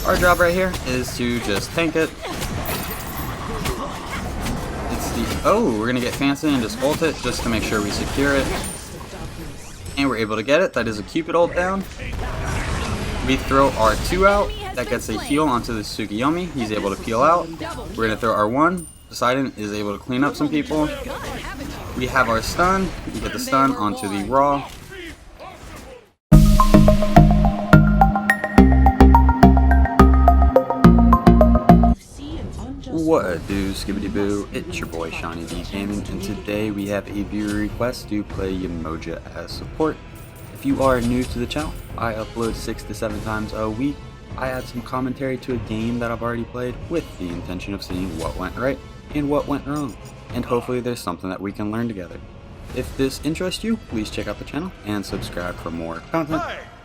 Our job right here is to just tank it. We're gonna get fancy and just ult it just to make sure we secure it. And we're able to get it. That is a Cupid ult down. We throw our 2 out. That gets a heal onto the Tsukiyomi. He's able to peel out. We're gonna throw our 1. Poseidon is able to clean up some people. We have our stun. We get the stun onto the Raw. What a do, skibbity boo, it's your boy SeanyB Gaming, and today we have a viewer request to play Yemoja as support. If you are new to the channel, I upload 6 to 7 times a week. I add some commentary to a game that I've already played with the intention of seeing what went right and what went wrong, and hopefully there's something that we can learn together. If this interests you, please check out the channel and subscribe for more content.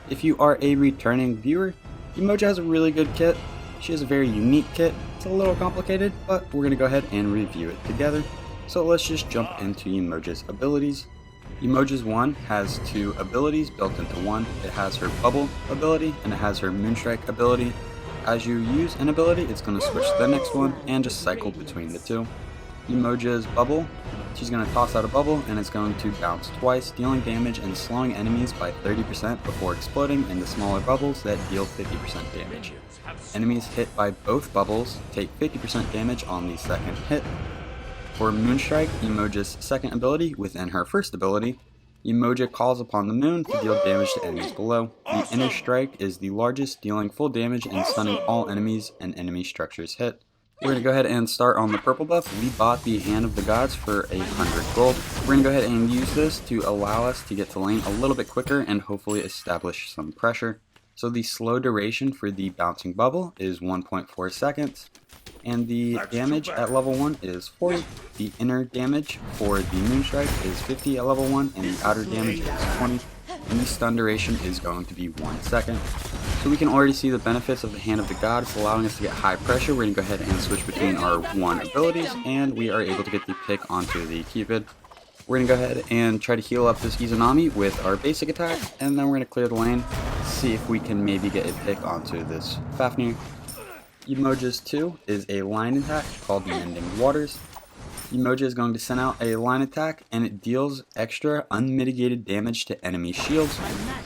If you are a returning viewer, Yemoja has a really good kit. She has a very unique kit. It's a little complicated, but we're going to go ahead and review it together. So let's just jump into Yemoja's abilities. Yemoja's 1 has 2 abilities built into one. It has her bubble ability and it has her moonstrike ability. As you use an ability, it's going to switch to the next one and just cycle between the two. Yemoja's bubble, she's going to toss out a bubble and it's going to bounce twice, dealing damage and slowing enemies by 30% before exploding into smaller bubbles that deal 50% damage. Enemies hit by both bubbles take 50% damage on the second hit. For Moonstrike, Yemoja's second ability within her first ability, Yemoja calls upon the moon to deal damage to enemies below. The inner strike is the largest, dealing full damage and stunning all enemies and enemy structures hit. We're going to go ahead and start on the purple buff. We bought the Hand of the Gods for 100 gold. We're going to go ahead and use this to allow us to get to lane a little bit quicker and hopefully establish some pressure. So the slow duration for the bouncing bubble is 1.4 seconds, and the damage at level 1 is 40. The inner damage for the Moonstrike is 50 at level 1, and the outer damage is 20, and the stun duration is going to be 1 second. So we can already see the benefits of the Hand of the God. It's allowing us to get high pressure. We're going to go ahead and switch between our 1 abilities, and we are able to get the pick onto the Cupid. We're going to go ahead and try to heal up this Izanami with our basic attack, and then we're going to clear the lane, see if we can maybe get a pick onto this Fafnir. Yemoja's 2 is a line attack called Mending Waters. Yemoja is going to send out a line attack, and it deals extra unmitigated damage to enemy shields.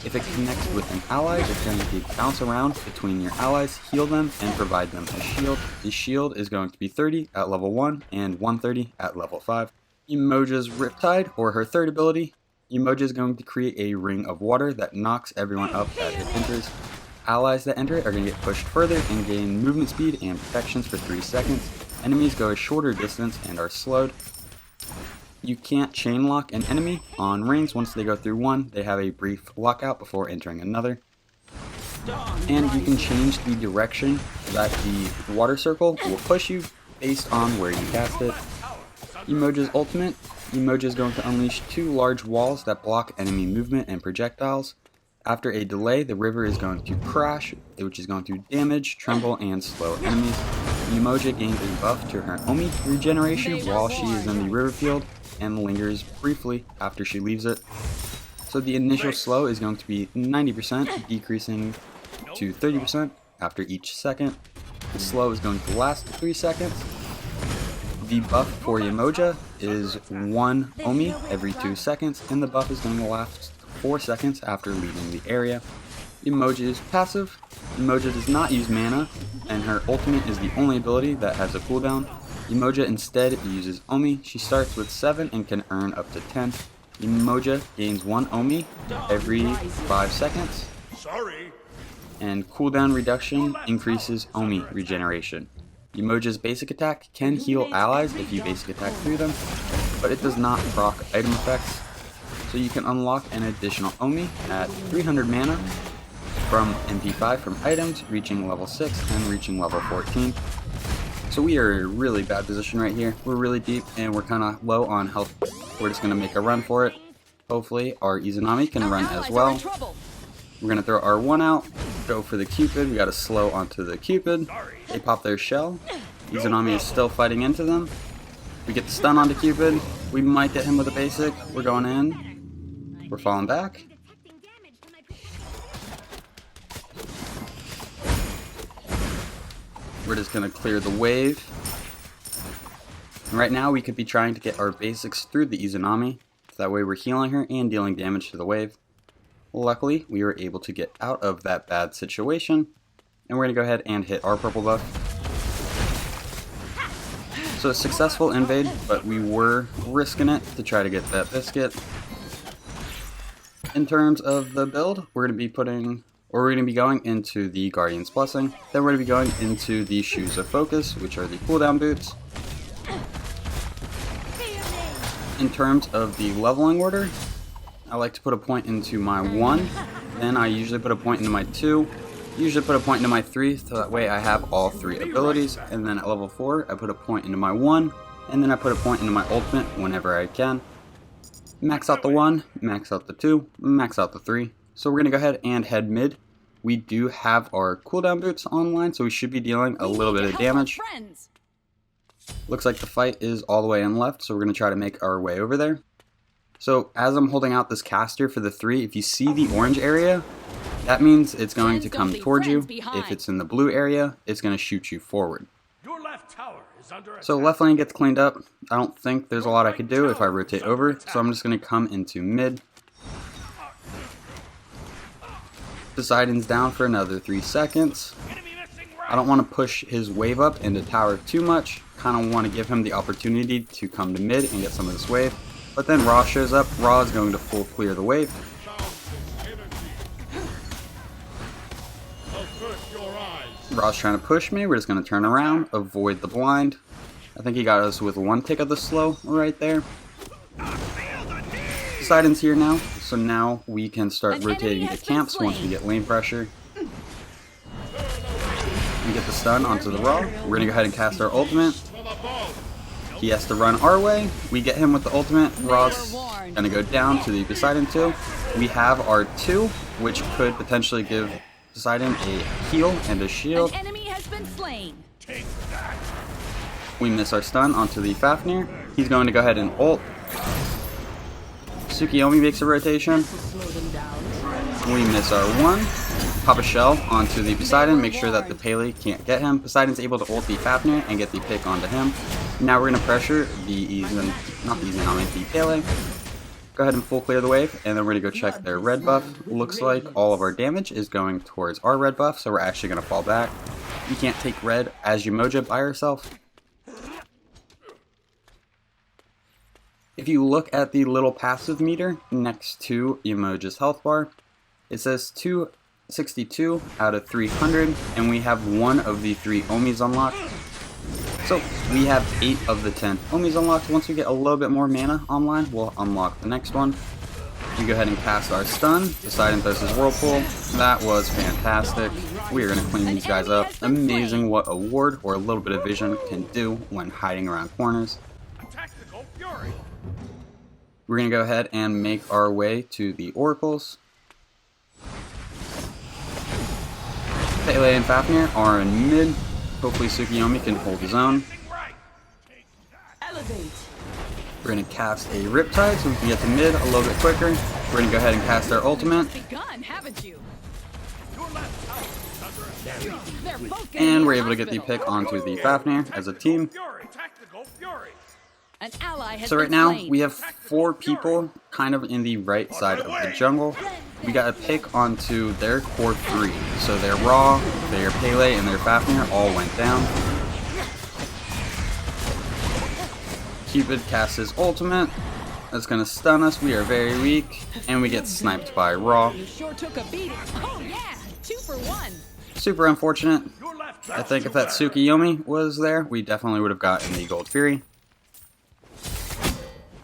If it connects with an ally, it's going to bounce around between your allies, heal them, and provide them a shield. The shield is going to be 30 at level 1 and 130 at level 5. Yemoja's Riptide, or her third ability, Yemoja is going to create a ring of water that knocks everyone up as it enters. Allies that enter it are going to get pushed further and gain movement speed and protections for 3 seconds. Enemies go a shorter distance and are slowed. You can't chain lock an enemy on rings. Once they go through one, they have a brief lockout before entering another. And you can change the direction that the water circle will push you based on where you cast it. Yemoja's ultimate, Yemoja is going to unleash 2 large walls that block enemy movement and projectiles. After a delay, the river is going to crash, which is going to damage, tremble, and slow enemies. Yemoja gains a buff to her Omi regeneration while she is in the river field and lingers briefly after she leaves it. So the initial slow is going to be 90%, decreasing to 30% after each second. The slow is going to last 3 seconds. The buff for Yemoja is 1 Omi every 2 seconds, and the buff is going to last 4 seconds after leaving the area. Yemoja is passive. Yemoja does not use mana, and her ultimate is the only ability that has a cooldown. Yemoja instead uses Omi. She starts with 7 and can earn up to 10. Yemoja gains 1 Omi every 5 seconds. And cooldown reduction increases Omi regeneration. Yemoja's basic attack can heal allies if you basic attack through them, but it does not proc item effects. So you can unlock an additional Omi at 300 mana from MP5 from items, reaching level 6 and reaching level 14. So we are in a really bad position right here. We're really deep and we're kind of low on health. We're just going to make a run for it. Hopefully our Izanami can run as well. We're going to throw our 1 out, go for the Cupid. We got to slow onto the Cupid. They pop their shell. Izanami is still fighting into them. We get the stun onto Cupid. We might get him with a basic. We're going in. We're falling back. we're just going to clear the wave. And right now we could be trying to get our basics through the Izanami, so that way we're healing her and dealing damage to the wave. Luckily, we were able to get out of that bad situation, and we're going to go ahead and hit our purple buff. So a successful invade, but we were risking it to try to get that biscuit. In terms of the build, we're going to be going into the Guardian's Blessing, then we're going to be going into the Shoes of Focus, which are the cooldown boots. In terms of the leveling order, I like to put a point into my 1, then I usually put a point into my 2, usually put a point into my 3, so that way I have all 3 abilities, and then at level 4 I put a point into my 1, and then I put a point into my ultimate whenever I can. Max out the 1, max out the 2, max out the 3. So we're going to go ahead and head mid. We do have our cooldown boots online, so we should be dealing a little bit of damage. Looks like the fight is all the way in left, so we're going to try to make our way over there. So as I'm holding out this caster for the 3, if you see the orange area, that means it's going to come towards you. If it's in the blue area, it's going to shoot you forward. So left lane gets cleaned up. I don't think there's a lot I could do if I rotate over, so I'm just going to come into mid. Poseidon's down for another 3 seconds. I don't want to push his wave up into tower too much. Kind of want to give him the opportunity to come to mid and get some of this wave. But then Ra shows up. Ra is going to full clear the wave. Ra's trying to push me. We're just going to turn around, avoid the blind. I think he got us with 1 tick of the slow right there. Poseidon's here now, so now we can start rotating the camps once we get lane pressure. We get the stun onto the Ra. We're going to go ahead and cast our ultimate. He has to run our way. We get him with the ultimate. Ra's going to go down to the Poseidon 2. We have our 2, which could potentially give Poseidon a heal and a shield. An enemy has been slain. We miss our stun onto the Fafnir. He's going to go ahead and ult. Tsukiyomi makes a rotation. We miss our 1. Pop a shell onto the Poseidon, make sure that the Pele can't get him. Poseidon's able to ult the Fafnir and get the pick onto him. Now we're going to pressure the the Pele. Go ahead and full clear the wave, and then we're going to go check their red buff. Looks like all of our damage is going towards our red buff, so we're actually going to fall back. You can't take red as Yemoja by herself. If you look at the little passive meter next to Yemoja's health bar, it says 262 out of 300, and we have 1 of the 3 Omis unlocked. So we have 8 of the 10 Omis unlocked. Once we get a little bit more mana online, we'll unlock the next one. We go ahead and cast our stun. Poseidon does his whirlpool. That was fantastic. We are going to clean these guys up. Amazing what a ward or a little bit of vision can do when hiding around corners. We're going to go ahead and make our way to the oracles. Pele and Fafnir are in mid. Hopefully Tsukiyomi can hold his own. We're going to cast a Riptide so we can get to mid a little bit quicker. We're going to go ahead and cast our ultimate. And we're able to get the pick onto the Fafnir as a team. So right now we have 4 people kind of in the right side of the jungle. We got a pick onto their core 3. So their Ra, their Pele, and their Fafnir all went down. Cupid casts his ultimate. That's going to stun us. We are very weak. And we get sniped by Ra. Super unfortunate. I think if that Tsukiyomi was there, we definitely would have gotten the Gold Fury.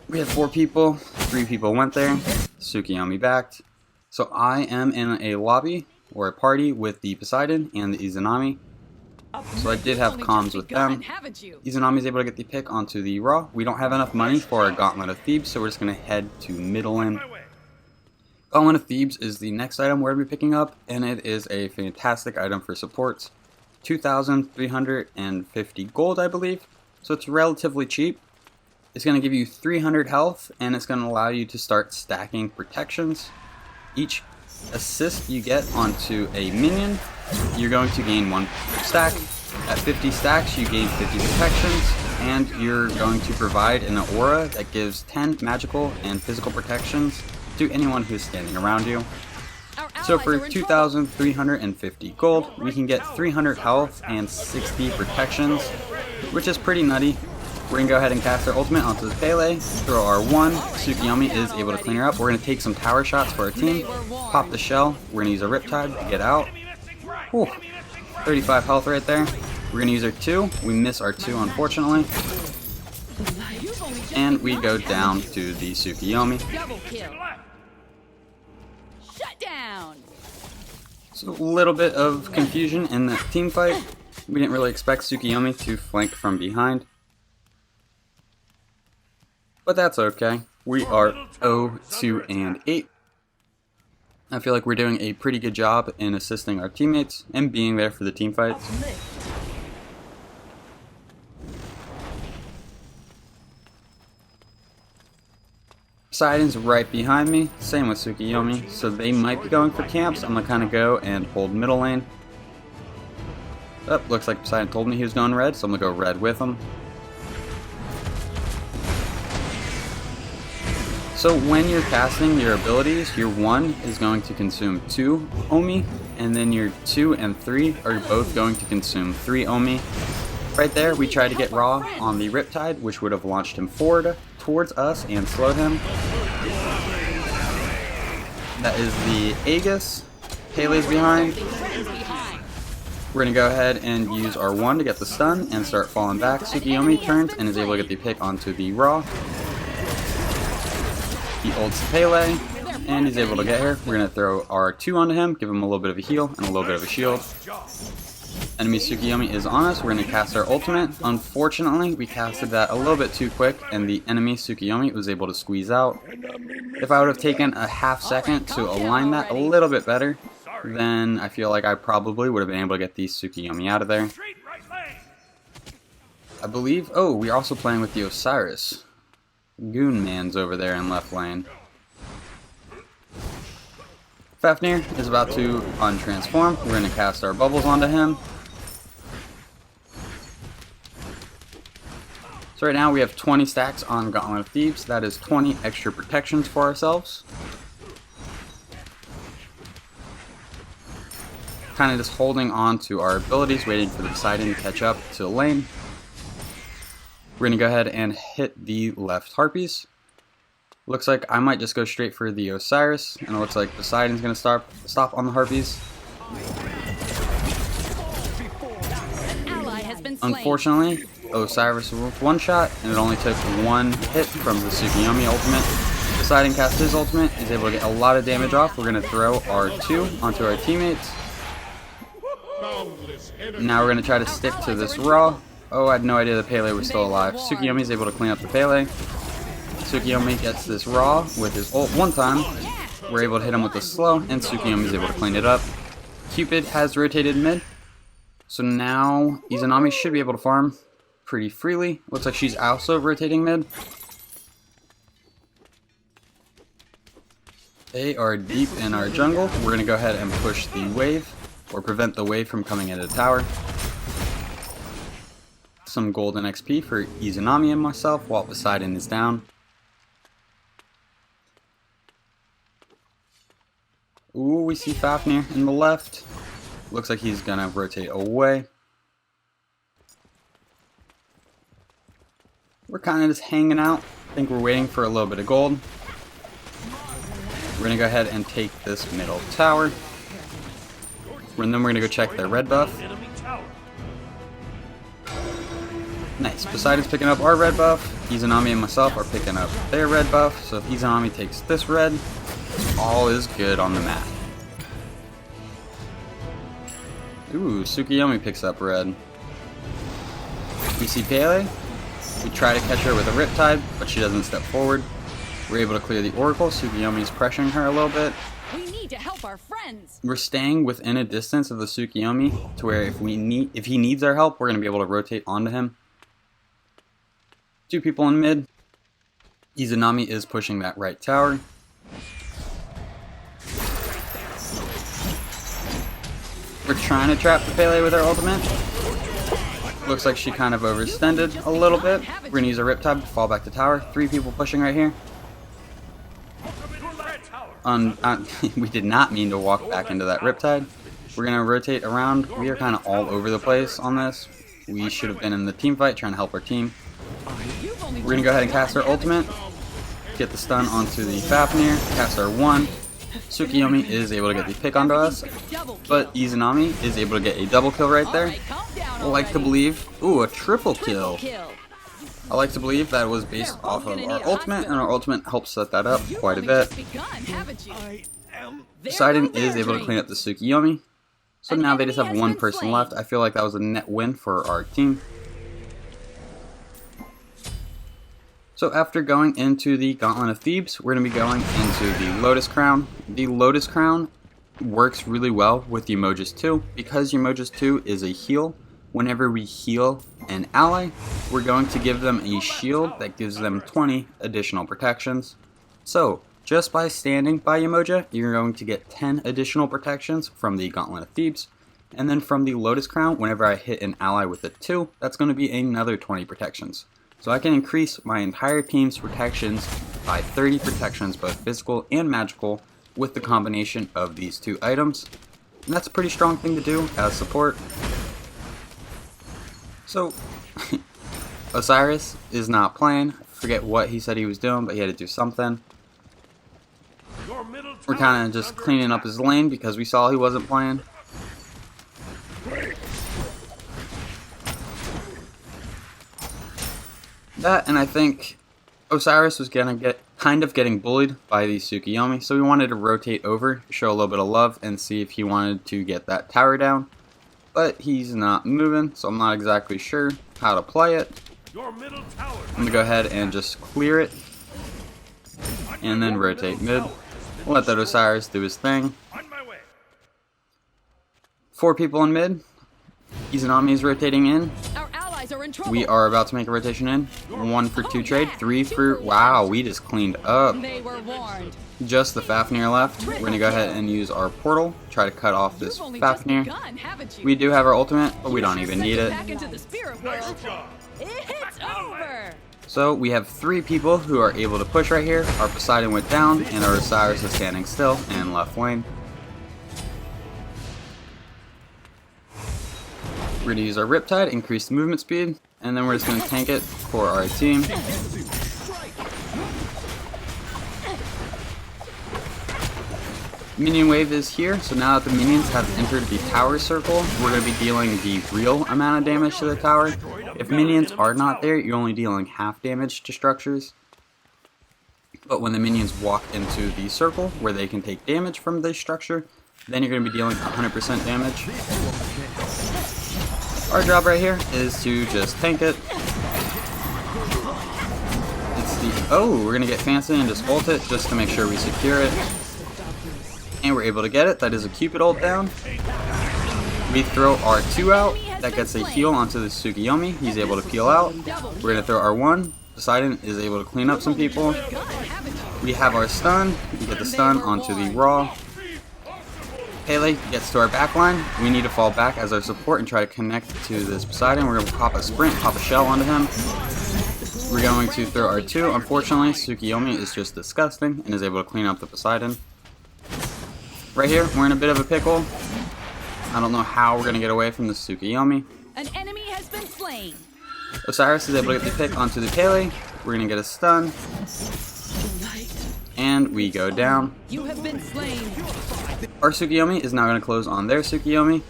We had 4 people. 3 people went there. Tsukiyomi backed. So I am in a lobby or a party with the Poseidon and the Izanami. So I did have comms with them. Izanami is able to get the pick onto the Ra. We don't have enough money for our Gauntlet of Thebes, so we're just going to head to middle lane. Gauntlet of Thebes is the next item we're going to be picking up, and it is a fantastic item for supports. 2,350 gold, I believe. So it's relatively cheap. It's going to give you 300 health, and it's going to allow you to start stacking protections. Each assist you get onto a minion, you're going to gain 1 stack. At 50 stacks, you gain 50 protections, and you're going to provide an aura that gives 10 magical and physical protections to anyone who's standing around you. So for 2,350 gold, we can get 300 health and 60 protections, which is pretty nutty. We're going to go ahead and cast our ultimate onto the Pele, throw our 1, SeanyB is able to clean her up. We're going to take some tower shots for our team, pop the shell, we're going to use a Riptide to get out. Whew, 35 health right there. We're going to use our 2, we miss our 2 unfortunately. And we go down to the SeanyB. Shut down. So a little bit of confusion in that team fight. We didn't really expect SeanyB to flank from behind. But that's okay. We are 0-2-8. I feel like we're doing a pretty good job in assisting our teammates and being there for the team fights. Poseidon's right behind me, same with SeanyB, so they might be going for camps. I'm gonna kind of go and hold middle lane. Oh, looks like Poseidon told me he was going red, so I'm gonna go red with him. So when you're casting your abilities, your 1 is going to consume 2 Omi, and then your 2 and 3 are both going to consume 3 Omi. Right there, we tried to get Raw on the Riptide, which would have launched him forward towards us and slowed him. That is the Aegis. Pele's behind. We're going to go ahead and use our 1 to get the stun and start falling back. SeanyB turns and is able to get the pick onto the Raw. He ults Pele, and he's able to get her. We're going to throw our 2 onto him, give him a little bit of a heal and a little bit of a shield. Enemy SeanyB is on us. We're going to cast our ultimate. Unfortunately, we casted that a little bit too quick, and the enemy SeanyB was able to squeeze out. If I would have taken a half second to align that a little bit better, then I feel like I probably would have been able to get the SeanyB out of there. I believe... Oh, we're also playing with the Osiris. Goon Man's over there in left lane. Fafnir is about to untransform. We're going to cast our bubbles onto him. So right now we have 20 stacks on Gauntlet of Thebes. That is 20 extra protections for ourselves. Kind of just holding on to our abilities, waiting for the Poseidon to catch up to the lane. We're going to go ahead and hit the left Harpies. Looks like I might just go straight for the Osiris, and it looks like Poseidon's going to stop on the Harpies. Unfortunately, Osiris was one shot, and it only took 1 hit from the SeanyB ultimate. Poseidon cast his ultimate, is able to get a lot of damage off. We're going to throw our 2 onto our teammates. Now we're going to try to stick to this Raw. Oh, I had no idea the Pele was still alive. SeanyB is able to clean up the Pele. SeanyB gets this Raw with his ult 1 time. We're able to hit him with the slow, and SeanyB is able to clean it up. Cupid has rotated mid. So now Izanami should be able to farm pretty freely. Looks like she's also rotating mid. They are deep in our jungle. We're going to go ahead and push the wave, or prevent the wave from coming into the tower. Some golden XP for Izanami and myself while Poseidon is down. Ooh, we see Fafnir in the left. Looks like he's gonna rotate away. We're kind of just hanging out. I think we're waiting for a little bit of gold. We're gonna go ahead and take this middle tower. And then we're gonna go check their red buff. Nice, Poseidon's picking up our red buff. Izanami and myself are picking up their red buff. So if Izanami takes this red, all is good on the map. Ooh, SeanyB picks up red. We see Pele. We try to catch her with a Riptide, but she doesn't step forward. We're able to clear the Oracle. SeanyB is pressuring her a little bit. We need to help our friends. We're staying within a distance of the SeanyB to where if he needs our help, we're going to be able to rotate onto him. 2 people in mid. Izanami is pushing that right tower. We're trying to trap the Pele with our ultimate. Looks like she kind of overextended a little bit. We're going to use a Riptide to fall back to tower. 3 people pushing right here. We did not mean to walk back into that Riptide. We're going to rotate around. We are kind of all over the place on this. We should have been in the team fight trying to help our team. We're going to go ahead and cast our ultimate. Get the stun onto the Fafnir. Cast our 1. Tsukiyomi is able to get the pick onto us, but Izanami is able to get a double kill right there. I like to believe, ooh, a triple kill. I like to believe that was based off of our ultimate, and our ultimate helps set that up quite a bit. Poseidon is able to clean up the Tsukiyomi, so now they just have 1 person left. I feel like that was a net win for our team. So after going into the Gauntlet of Thebes, we're going to be going into the Lotus Crown. The Lotus Crown works really well with Yemoja's 2. Because Yemoja's 2 is a heal, whenever we heal an ally, we're going to give them a shield that gives them 20 additional protections. So just by standing by Yemoja, you're going to get 10 additional protections from the Gauntlet of Thebes. And then from the Lotus Crown, whenever I hit an ally with a 2, that's going to be another 20 protections. So I can increase my entire team's protections by 30 protections, both physical and magical, with the combination of these 2 items. And that's a pretty strong thing to do as support. So, Osiris is not playing. I forget what he said he was doing, but he had to do something. We're kind of just cleaning up his lane because we saw he wasn't playing. That, and I think Osiris was gonna get kind of getting bullied by the Tsukiyomi, so we wanted to rotate over, show a little bit of love, and see if he wanted to get that tower down. But he's not moving, so I'm not exactly sure how to play it. I'm gonna go ahead and just clear it, and then rotate mid. We'll let that Osiris do his thing. 4 people in mid. Izanami is rotating in. We are about to make a rotation in. 1 for 2 trade. 3 for... Wow, we just cleaned up. Just the Fafnir left. We're going to go ahead and use our portal. Try to cut off this Fafnir. We do have our ultimate, but we don't even need it. So we have 3 people who are able to push right here. Our Poseidon went down, and our Osiris is standing still in left lane. We're going to use our Riptide, increase the movement speed, and then we're just going to tank it for our team. Minion wave is here, so now that the minions have entered the tower circle, we're going to be dealing the real amount of damage to the tower. If minions are not there, you're only dealing half damage to structures. But when the minions walk into the circle, where they can take damage from the structure, then you're going to be dealing 100% damage. Our job right here is to just tank it. Oh, we're going to get fancy and just ult it just to make sure we secure it. And we're able to get it. That is a Cupid ult down. We throw our 2 out. That gets a heal onto the Tsukiyomi. He's able to peel out. We're going to throw our 1. Poseidon is able to clean up some people. We have our stun. We get the stun onto the Raw. Pele gets to our backline. We need to fall back as our support and try to connect to this Poseidon. We're going to pop a sprint, pop a shell onto him. We're going to throw our 2. Unfortunately, Tsukiyomi is just disgusting and is able to clean up the Poseidon. Right here, we're in a bit of a pickle. I don't know how we're going to get away from the Tsukiyomi. An enemy has been slain. Osiris is able to get the pick onto the Pele. We're going to get a stun. And we go down. You have been slain. Our Tsukiyomi is now going to close on their Tsukiyomi.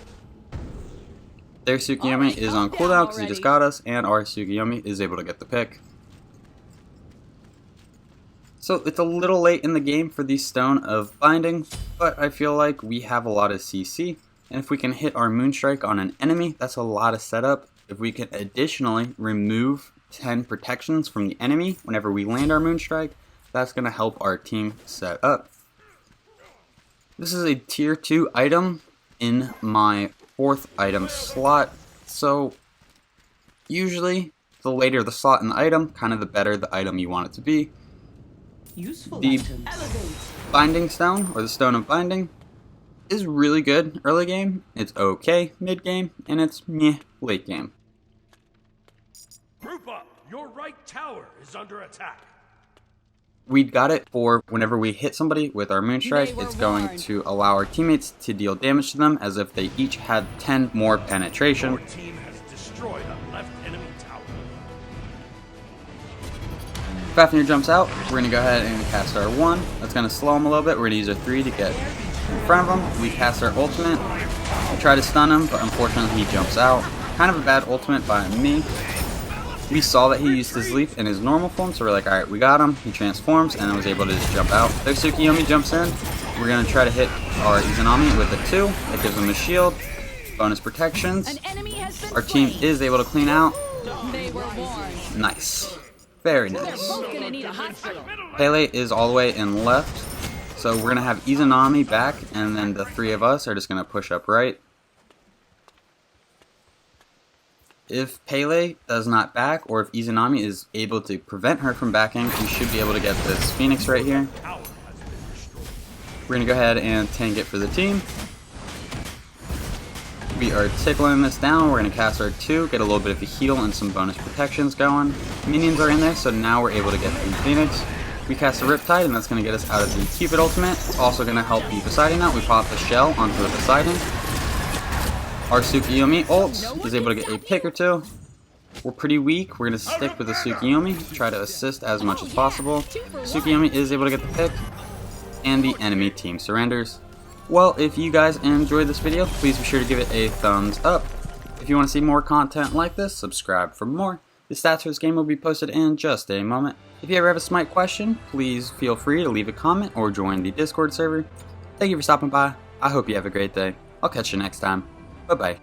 Their Tsukiyomi is on cooldown because he just got us, and our Tsukiyomi is able to get the pick. So it's a little late in the game for the Stone of Binding, but I feel like we have a lot of CC, and if we can hit our Moonstrike on an enemy, that's a lot of setup. If we can additionally remove 10 protections from the enemy whenever we land our Moonstrike, that's going to help our team set up. This is a tier 2 item in my 4th item slot, so usually the later the slot in the item, kind of the better the item you want it to be. The Binding Stone, or the Stone of Binding, is really good early game, it's okay mid game, and it's meh late game. right tower is under attack. We got it for whenever we hit somebody with our Moonstrike, They were it's going warned. to allow our teammates to deal damage to them as if they each had 10 more penetration. Your team has destroyed a left enemy tower. Fafnir jumps out, we're going to go ahead and cast our 1. That's going to slow him a little bit. We're going to use our 3 to get in front of him. We cast our ultimate. We try to stun him, but unfortunately he jumps out. Kind of a bad ultimate by me. We saw that he used his leaf in his normal form, so we're like, alright, we got him. He transforms and was able to just jump out. Their Tsukiyomi jumps in. We're going to try to hit our Izanami with a 2. That gives him a shield, bonus protections. An enemy has been Our team slain. is able to clean out. They were warned. Nice. Very They're nice. both gonna need a hospital. Pele is all the way in left. So we're going to have Izanami back, and then the 3 of us are just going to push up right. If Pele does not back, or if Izanami is able to prevent her from backing, we should be able to get this Phoenix right here. Tower has been destroyed. We're going to go ahead and tank it for the team. We are tickling this down. We're going to cast our 2, get a little bit of a heal and some bonus protections going. Minions are in there, so now we're able to get the Phoenix. We cast a Riptide, and that's going to get us out of the Cupid ultimate. It's also going to help the Poseidon out. We pop the shell onto the Poseidon. Our Tsukiyomi ult is able to get a pick or 2. We're pretty weak. We're going to stick with the Tsukiyomi, try to assist as much as possible. Tsukiyomi is able to get the pick, and the enemy team surrenders. Well, if you guys enjoyed this video, please be sure to give it a thumbs up. If you want to see more content like this, subscribe for more. The stats for this game will be posted in just a moment. If you ever have a Smite question, please feel free to leave a comment or join the Discord server. Thank you for stopping by. I hope you have a great day. I'll catch you next time. Bye-bye.